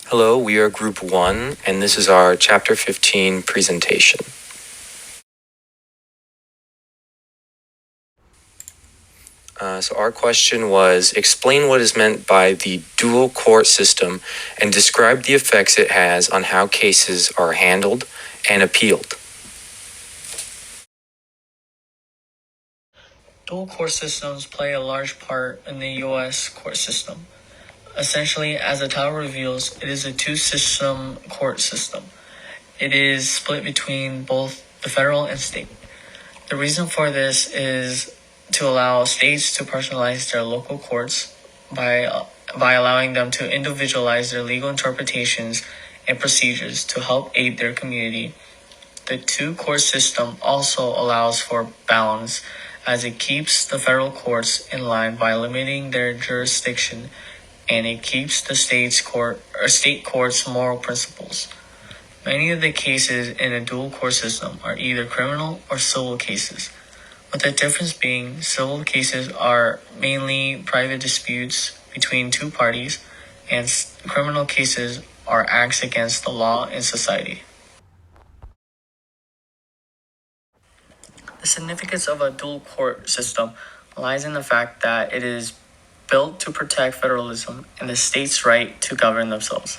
Hello, we are Group 1, and this is our Chapter 15 presentation. So our question was, explain what is meant by the dual court system and describe the effects it has on how cases are handled and appealed. Dual court systems play a large part in the U.S. court system. Essentially, as the title reveals, it is a two-system court system. It is split between both the federal and state. The reason for this is to allow states to personalize their local courts by allowing them to individualize their legal interpretations and procedures to help aid their community. The two-court system also allows for balance, as it keeps the federal courts in line by limiting their jurisdiction, and it keeps the state courts' moral principles. Many of the cases in a dual court system are either criminal or civil cases, with the difference being civil cases are mainly private disputes between two parties, and criminal cases are acts against the law and society. The significance of a dual court system lies in the fact that it is built to protect federalism and the states' right to govern themselves.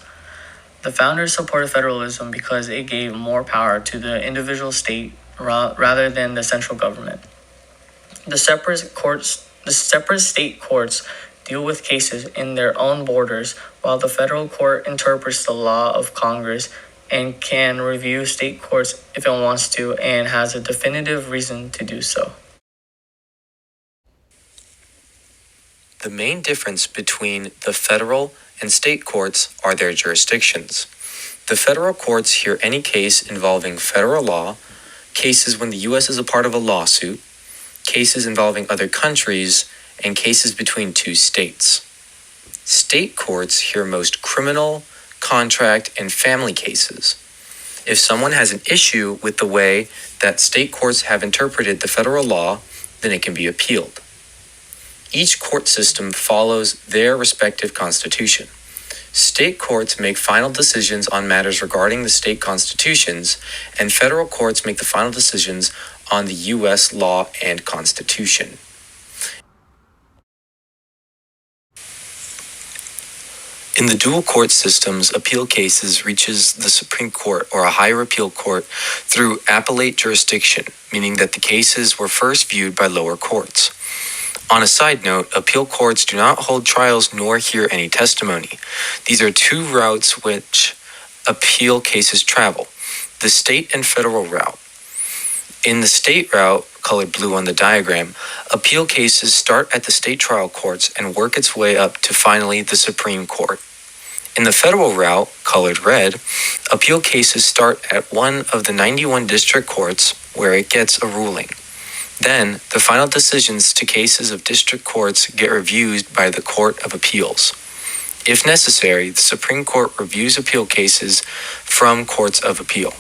The founders supported federalism because it gave more power to the individual state rather than the central government. The separate state courts deal with cases in their own borders, while the federal court interprets the law of Congress and can review state courts if it wants to and has a definitive reason to do so. The main difference between the federal and state courts are their jurisdictions. The federal courts hear any case involving federal law, cases when the U.S. is a part of a lawsuit, cases involving other countries, and cases between two states. State courts hear most criminal, contract, and family cases. If someone has an issue with the way that state courts have interpreted the federal law, then it can be appealed. Each court system follows their respective constitution. State courts make final decisions on matters regarding the state constitutions, and federal courts make the final decisions on the U.S. law and constitution. In the dual court systems, appeal cases reaches the Supreme Court or a higher appeal court through appellate jurisdiction, meaning that the cases were first viewed by lower courts. On a side note, appeal courts do not hold trials nor hear any testimony. These are two routes which appeal cases travel, the state and federal route. In the state route, colored blue on the diagram, appeal cases start at the state trial courts and work its way up to finally the Supreme Court. In the federal route, colored red, appeal cases start at one of the 91 district courts where it gets a ruling. Then, the final decisions to cases of district courts get reviewed by the Court of Appeals. If necessary, the Supreme Court reviews appeal cases from courts of appeal.